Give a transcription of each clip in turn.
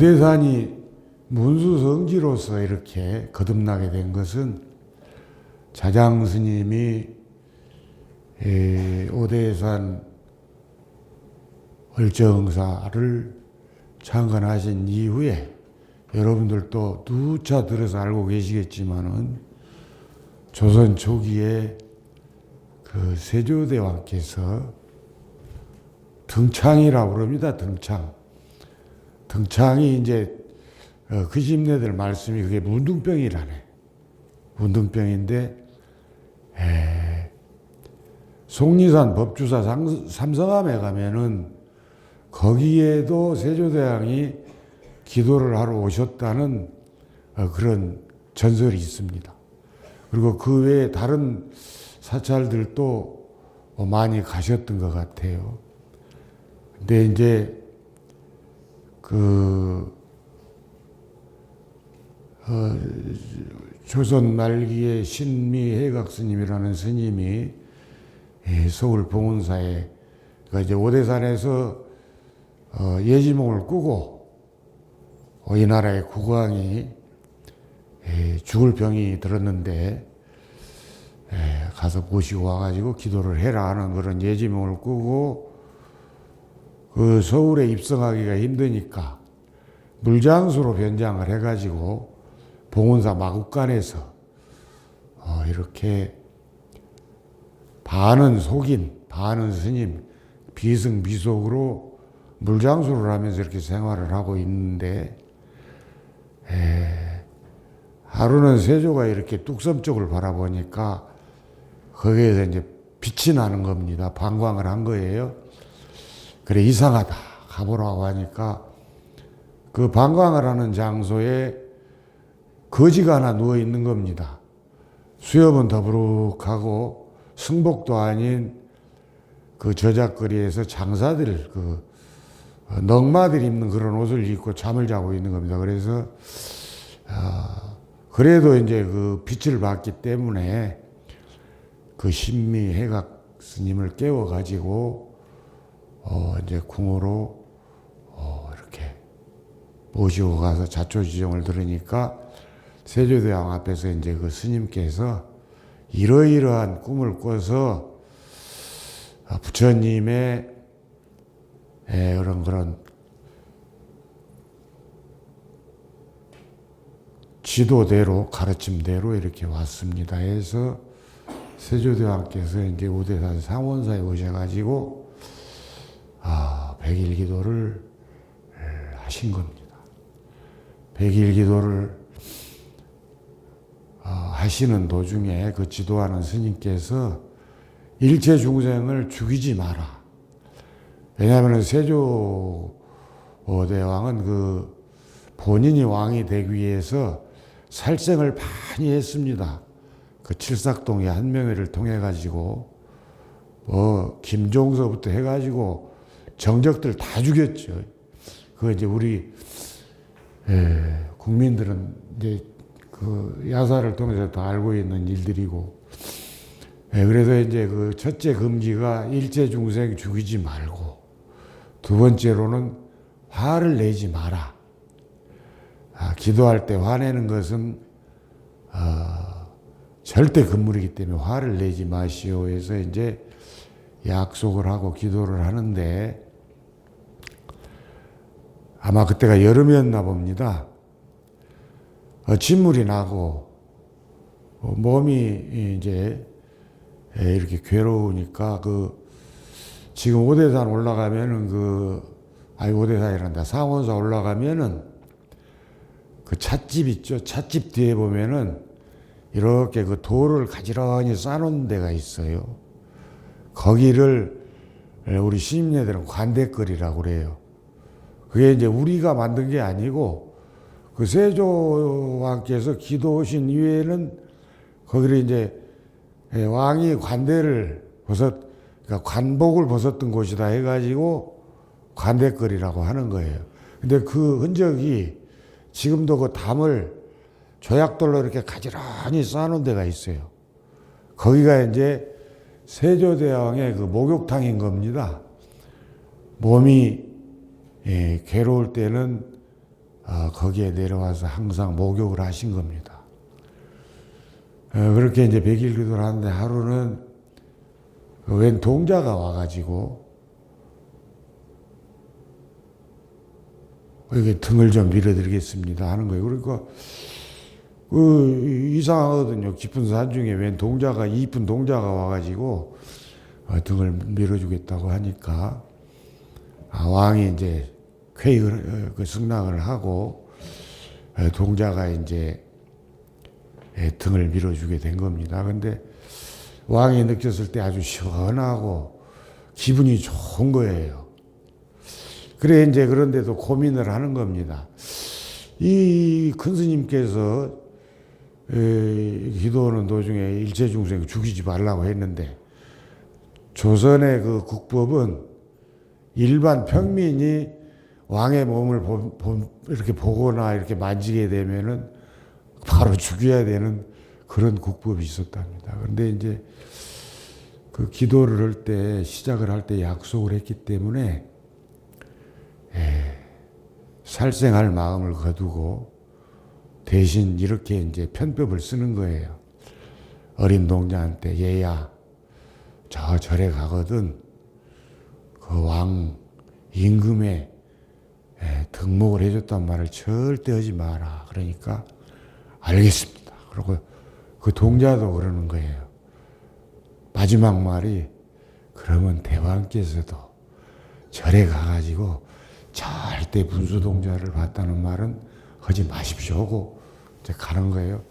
오대산이 문수성지로서 이렇게 거듭나게 된 것은 자장 스님이 오대산 얼정사를 창건하신 이후에 여러분들도 누차 들어서 알고 계시겠지만은 조선 초기에 그 세조대왕께서 등창이라고 그럽니다. 등창이 이제 그 심내들 말씀이 그게 문둥병이라네. 문둥병인데 속리산 법주사 삼성암에 가면은 거기에도 세조대왕이 기도를 하러 오셨다는 그런 전설이 있습니다. 그리고 그 외에 다른 사찰들도 많이 가셨던 것 같아요. 근데 이제 조선 말기에 신미해각 스님이라는 스님이 서울 봉은사에 그러니까 이제 오대산에서 예지몽을 꾸고 이 나라의 국왕이 죽을 병이 들었는데 가서 모시고 와가지고 기도를 해라 하는 그런 예지몽을 꾸고 그 서울에 입성하기가 힘드니까 물장수로 변장을 해가지고 봉은사 마국간에서 이렇게 반은 속인 반은 스님 비승비속으로 물장수를 하면서 이렇게 생활을 하고 있는데 하루는 세조가 이렇게 뚝섬 쪽을 바라보니까 거기에서 이제 빛이 나는 겁니다. 방광을 한 거예요. 그래 이상하다 가보라고 하니까 그 방광을 하는 장소에 거지가 하나 누워 있는 겁니다. 수염은 더부룩하고 승복도 아닌 그 저작거리에서 장사들 그 넝마들이 입는 그런 옷을 입고 잠을 자고 있는 겁니다. 그래서 그래도 이제 그 빛을 봤기 때문에 그 신미해각 스님을 깨워가지고 이제 궁으로 이렇게 모시고 가서 자초지종을 들으니까 세조대왕 앞에서 이제 그 스님께서 이러이러한 꿈을 꿔서 부처님의 그런 지도대로 가르침대로 이렇게 왔습니다 해서 세조대왕께서 이제 오대산 상원사에 오셔가지고 백일 기도를 하신 겁니다. 백일 기도를 하시는 도중에 그 지도하는 스님께서 일체 중생을 죽이지 마라. 왜냐하면 세조대왕은 그 본인이 왕이 되기 위해서 살생을 많이 했습니다. 그 칠삭동의 한명회를 통해 가지고 김종서부터 해가지고 정적들 다 죽였죠. 그 이제 우리 국민들은 이제 그 야사를 통해서 다 알고 있는 일들이고, 그래서 이제 그 첫째 금기가 일체 중생 죽이지 말고, 두 번째로는 화를 내지 마라. 기도할 때 화내는 것은 절대 금물이기 때문에 화를 내지 마시오 해서 이제 약속을 하고 기도를 하는데 아마 그때가 여름이었나 봅니다. 진물이 나고 몸이 이제 이렇게 괴로우니까 지금 오대산 올라가면은 오대산이란다. 상원사 올라가면은 그 찻집 있죠. 찻집 뒤에 보면은 이렇게 그 돌을 가지런히 쌓아놓은 데가 있어요. 거기를 우리 시민네들은 관대거리라고 그래요. 그게 이제 우리가 만든 게 아니고 그 세조왕께서 기도하신 이후에는 거기를 이제 왕이 관대를 그러니까 관복을 벗었던 곳이다 해가지고 관대거리라고 하는 거예요. 근데 그 흔적이 지금도 그 담을 조약돌로 이렇게 가지런히 쌓아놓은 데가 있어요. 거기가 이제 세조대왕의 그 목욕탕인 겁니다. 몸이 괴로울 때는 거기에 내려와서 항상 목욕을 하신 겁니다. 그렇게 이제 100일 기도를 하는데 하루는 웬 동자가 와가지고 이게 등을 좀 밀어드리겠습니다 하는 거예요. 그러니까 이상하거든요. 깊은 산 중에 웬 동자가, 이쁜 동자가 와가지고 등을 밀어주겠다고 하니까 왕이 이제 회의를 승낙을 하고 동자가 이제 등을 밀어주게 된 겁니다. 근데 왕이 느꼈을 때 아주 시원하고 기분이 좋은 거예요. 그래 이제 그런데도 고민을 하는 겁니다. 이 큰 스님께서 기도하는 도중에 일체 중생 죽이지 말라고 했는데 조선의 그 국법은 일반 평민이 왕의 몸을 이렇게 보거나 이렇게 만지게 되면은 바로 죽여야 되는 그런 국법이 있었답니다. 그런데 이제 그 기도를 할 때, 시작을 할 때 약속을 했기 때문에 살생할 마음을 거두고 대신 이렇게 이제 편법을 쓰는 거예요. 어린 동자한테 얘야 저 절에 가거든 그 왕 임금에 등목을 해줬단 말을 절대 하지 마라. 그러니까 알겠습니다. 그리고 그 동자도 그러는 거예요. 마지막 말이 그러면 대왕께서도 절에 가가지고 절대 문수동자를 봤다는 말은 하지 마십시오 하고 이제 가는 거예요.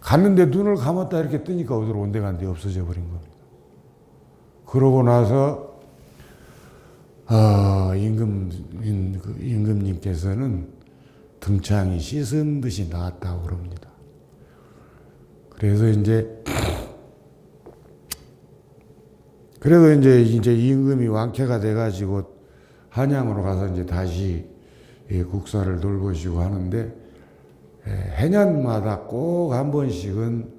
갔는데 눈을 감았다 이렇게 뜨니까 어디로 온데 간데 없어져 버린 겁니다. 그러고 나서 임금님께서는 등창이 씻은 듯이 나왔다고 그럽니다. 그래서 이제 임금이 왕쾌가 돼가지고 한양으로 가서 이제 다시 국사를 돌보시고 하는데 해년마다 꼭 한 번씩은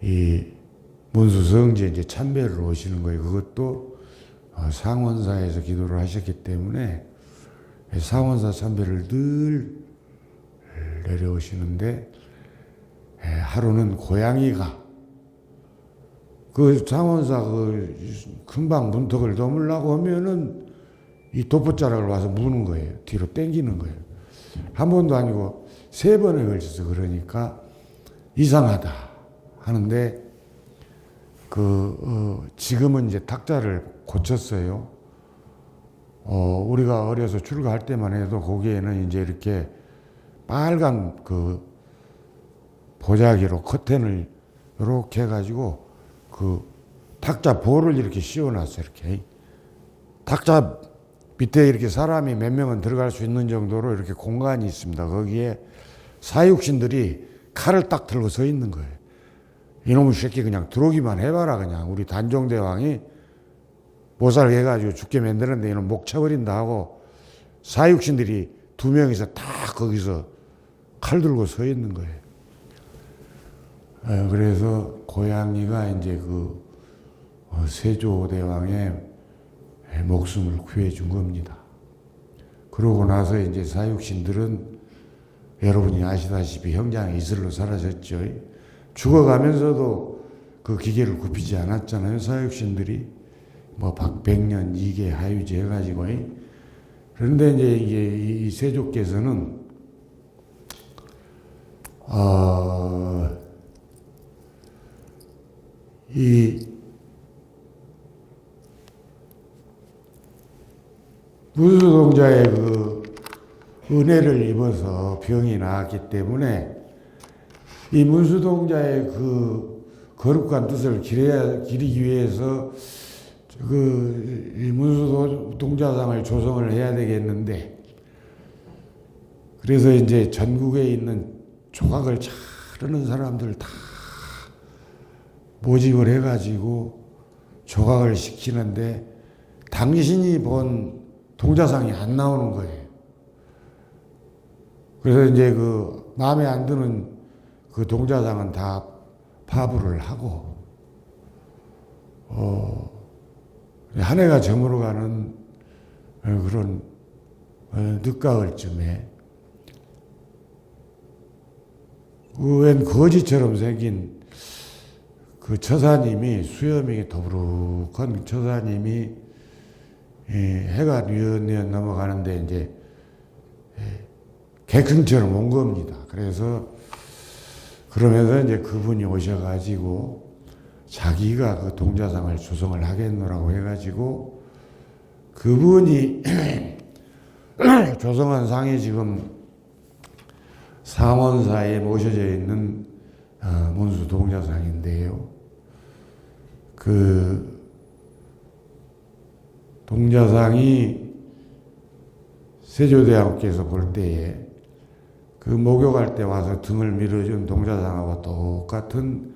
이 문수성지에 이제 참배를 오시는 거예요. 그것도 상원사에서 기도를 하셨기 때문에 상원사 참배를 늘 내려오시는데 하루는 고양이가 그 상원사 금방 문턱을 넘으려고 하면은 이 도포자락을 와서 무는 거예요. 뒤로 당기는 거예요. 한 번도 아니고 3번에 걸쳐서 그러니까 이상하다 하는데 지금은 이제 탁자를 고쳤어요. 우리가 어려서 출가할 때만 해도 거기에는 이제 이렇게 빨간 그 보자기로 커튼을 이렇게 해가지고 그 탁자 볼을 이렇게 씌워놨어요. 이렇게 탁자 밑에 이렇게 사람이 몇 명은 들어갈 수 있는 정도로 이렇게 공간이 있습니다. 거기에 사육신들이 칼을 딱 들고 서 있는 거예요. 이놈의 새끼 그냥 들어오기만 해봐라. 그냥 우리 단종대왕이 모살 해가지고 죽게 만드는데 이놈 목 쳐버린다 하고 사육신들이 2명이서 다 거기서 칼 들고 서 있는 거예요. 그래서 고양이가 이제 세조대왕의 목숨을 구해준 겁니다. 그러고 나서 이제 사육신들은 여러분이 아시다시피 형장에 이슬로 사라졌죠. 죽어가면서도 그 기계를 굽히지 않았잖아요. 사육신들이 백년 이계 하유제 해가지고. 그런데 이제 이 세조께서는 이 문수동자의 그 은혜를 입어서 병이 나았기 때문에 이 문수동자의 그 거룩한 뜻을 기리기 위해서 이 문수동자상을 조성을 해야 되겠는데, 그래서 이제 전국에 있는 조각을 잘하는 사람들 다 모집을 해가지고 조각을 시키는데 당신이 본 동자상이 안 나오는 거예요. 그래서 이제 마음에 안 드는 그 동자상은 다 파부를 하고, 한 해가 저물어가는 그런 늦가을쯤에 웬 거지처럼 생긴 그 처사님이, 수염이 더부룩한 처사님이 해가 뉘엿뉘엿 넘어가는데 이제 객승처럼 온 겁니다. 그래서 그러면서 이제 그분이 오셔가지고 자기가 그 동자상을 조성을 하겠노라고 해가지고 그분이 조성한 상이 지금 상원사에 모셔져 있는 문수 동자상인데요. 그 동자상이 세조대왕께서 볼 때에 그 목욕할 때 와서 등을 밀어준 동자상하고 똑같은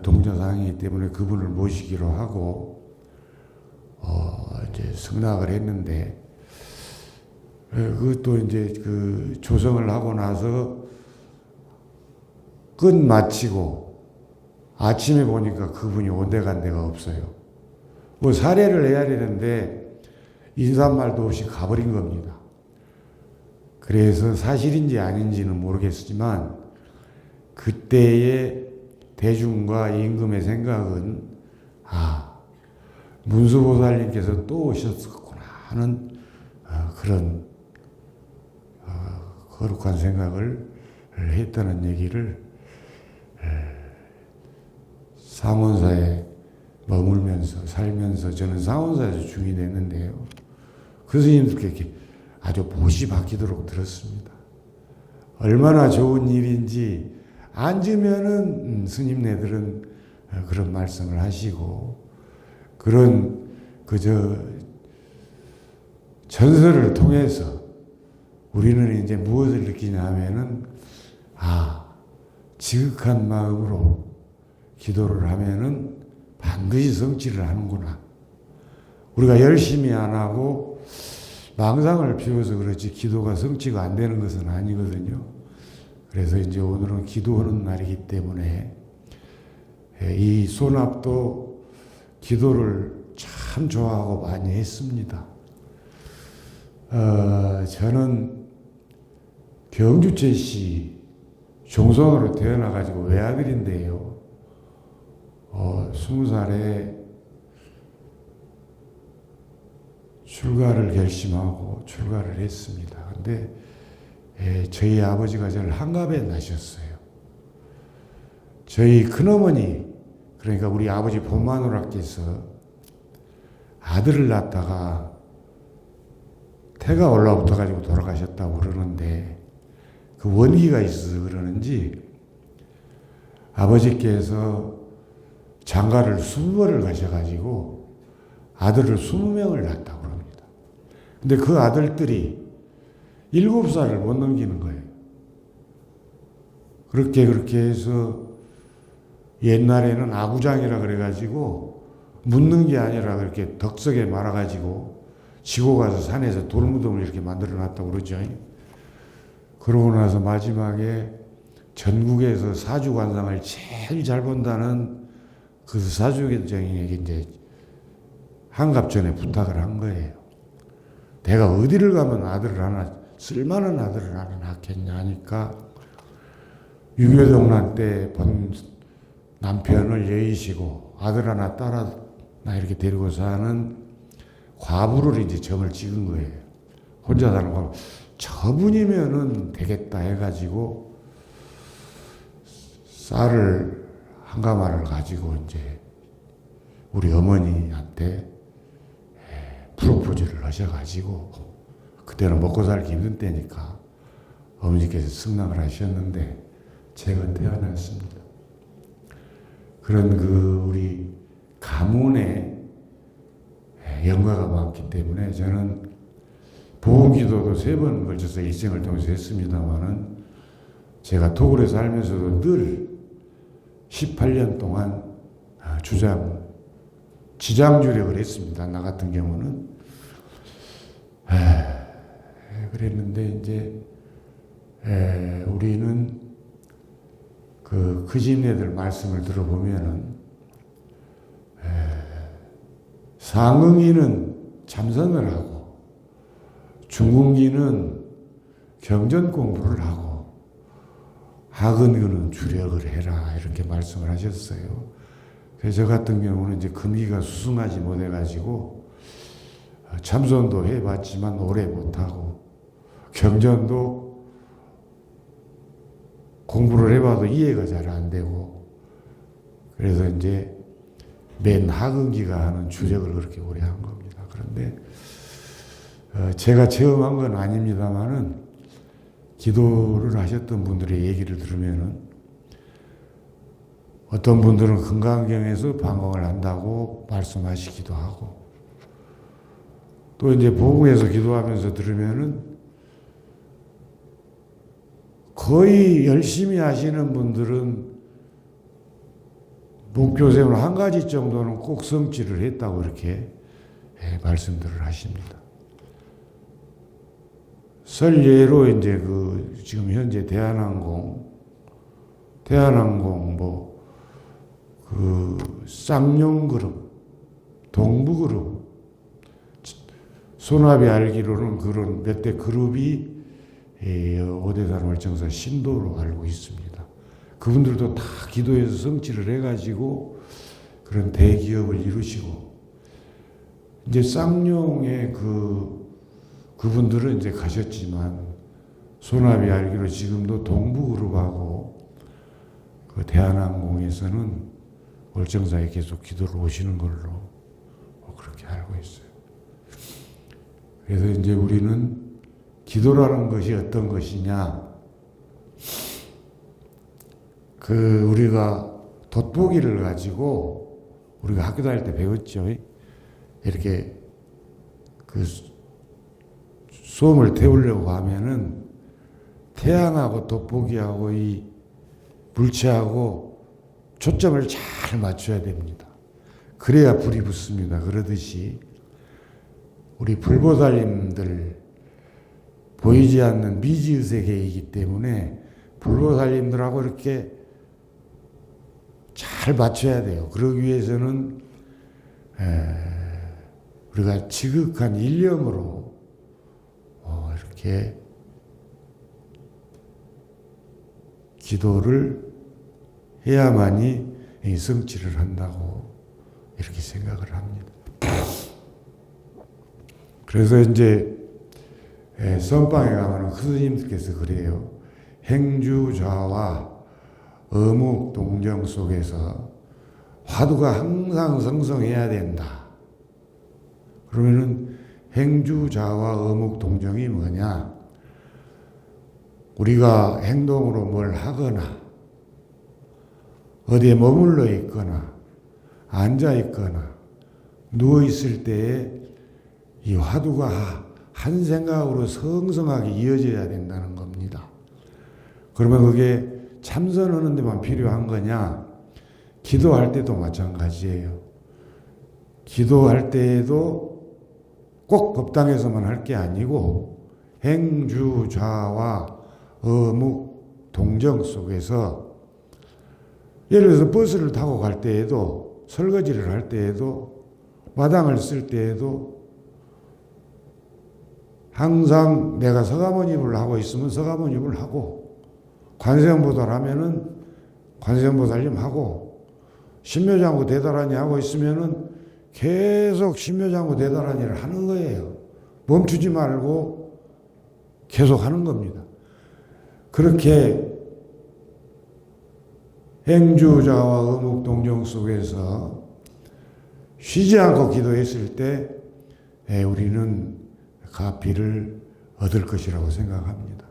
동자상이기 때문에 그분을 모시기로 하고 이제 승낙을 했는데, 그것도 이제 그 조성을 하고 나서 끝 마치고 아침에 보니까 그분이 온데간데가 없어요. 뭐 사례를 해야 되는데 인사말도 없이 가버린 겁니다. 그래서 사실인지 아닌지는 모르겠지만 그때의 대중과 임금의 생각은 문수보살님께서 또 오셨었구나 하는 그런 거룩한 생각을 했다는 얘기를 상원사에 머물면서 살면서 저는 상원사에서 중이 됐는데요. 그 스님들께 이렇게 아주 못이 박히도록 들었습니다. 얼마나 좋은 일인지 앉으면은 스님네들은 그런 말씀을 하시고, 그런 전설을 통해서 우리는 이제 무엇을 느끼냐 하면은 지극한 마음으로 기도를 하면은 반드시 성취를 하는구나. 우리가 열심히 안 하고 망상을 피워서 그렇지 기도가 성취가 안 되는 것은 아니거든요. 그래서 이제 오늘은 기도하는 날이기 때문에 이 소납도 기도를 참 좋아하고 많이 했습니다. 저는 경주제시 종성으로 태어나가지고 외아들인데요. 20살에 출가를 결심하고 출가를 했습니다. 근데 저희 아버지가 저를 한갑에 낳으셨어요. 저희 큰어머니, 그러니까 우리 아버지 본마누라께서 아들을 낳다가 태가 올라붙어가지고 돌아가셨다고 그러는데, 그 원기가 있어서 그러는지 아버지께서 장가를 20번을 가셔가지고 아들을 20명을 낳았다고 그럽니다. 근데 그 아들들이 7살을 못 넘기는 거예요. 그렇게 해서 옛날에는 아구장이라 그래가지고 묻는 게 아니라 그렇게 덕석에 말아가지고 지고 가서 산에서 돌무덤을 이렇게 만들어 놨다고 그러죠. 그러고 나서 마지막에 전국에서 사주관상을 제일 잘 본다는 그 사주관장에게 이제 한갑전에 부탁을 한 거예요. 내가 어디를 가면 아들을 하나, 쓸만한 아들을 하나 낳겠냐 하니까 유교동란 때 본 남편을 여의시고 아들 하나 딸 하나 이렇게 데리고 사는 과부를 이제 점을 찍은 거예요. 혼자 사는 과부. 저분이면은 되겠다 해가지고 쌀을 한 가마를 가지고 이제 우리 어머니한테 프로포즈를 하셔가지고, 그때는 먹고 살기 힘든 때니까 어머니께서 승낙을 하셨는데 제가 태어났습니다. 그런 우리 가문에 영가가 많기 때문에 저는 보험기도도 3번 걸쳐서 일생을 통해서 했습니다만은 제가 토굴에 살면서도 늘 18년 동안 지장주력을 했습니다. 나 같은 경우는. 그랬는데 이제 우리는 그 집네들 말씀을 들어보면은 상응이는 참선을 하고 중궁기는 경전 공부를 하고 하근기는 주력을 해라 이렇게 말씀을 하셨어요. 그래서 저 같은 경우는 이제 금기가 수승하지 못해가지고 참선도 해봤지만 오래 못하고 경전도 공부를 해봐도 이해가 잘 안 되고 그래서 이제 맨 하근기가 하는 주력을 그렇게 오래 한 겁니다. 그런데 제가 체험한 건 아닙니다만은 기도를 하셨던 분들의 얘기를 들으면은 어떤 분들은 금강경에서 방광을 한다고 말씀하시기도 하고 또 이제 보고에서 기도하면서 들으면은 거의 열심히 하시는 분들은 목표 세우는 한 가지 정도는 꼭 성취를 했다고 이렇게 말씀들을 하십니다. 설 예로 이제 지금 현재 대한항공 쌍용그룹, 동부그룹, 소납이 알기로는 그런 몇 대 그룹이 5대 산월정사 신도로 알고 있습니다. 그분들도 다 기도해서 성취를 해가지고 그런 대기업을 이루시고 이제 쌍용의 그분들은 이제 가셨지만 소납이 알기로 지금도 동부그룹하고 그 대한항공에서는 월정사에 계속 기도를 오시는 걸로 그렇게 알고 있어요. 그래서 이제 우리는 기도라는 것이 어떤 것이냐? 우리가 돋보기를 가지고 우리가 학교 다닐 때 배웠죠. 이렇게 소음을 태우려고 하면은 태양하고 돋보기하고 이 물체하고 초점을 잘 맞춰야 됩니다. 그래야 불이 붙습니다. 그러듯이 우리 불보살님들 보이지 않는 미지의 세계이기 때문에 불보살님들하고 이렇게 잘 맞춰야 돼요. 그러기 위해서는 우리가 지극한 일념으로 이렇게 기도를 해야만이 성취를 한다고 이렇게 생각을 합니다. 그래서 이제 선방에 가면 스님께서 그래요. 행주좌와 어묵 동정 속에서 화두가 항상 성성해야 된다. 그러면은 행주좌와 어묵 동정이 뭐냐? 우리가 행동으로 뭘 하거나 어디에 머물러 있거나 앉아 있거나 누워 있을 때에 이 화두가 한 생각으로 성성하게 이어져야 된다는 겁니다. 그러면 그게 참선하는 데만 필요한 거냐? 기도할 때도 마찬가지예요. 기도할 때에도 꼭 법당에서만 할 게 아니고 행주좌와 어묵 동정 속에서 예를 들어서 버스를 타고 갈 때에도 설거지를 할 때에도 마당을 쓸 때에도 항상 내가 서가모니불을 하고 있으면 서가모니불 하고 관세음보살 하면은 관세음보살님 하고 신묘장구 대단하니 하고 있으면은 계속 신묘장구 대단하니를 하는 거예요. 멈추지 말고 계속 하는 겁니다. 그렇게 행주좌와 어묵동정 속에서 쉬지 않고 기도했을 때 우리는 가피를 얻을 것이라고 생각합니다.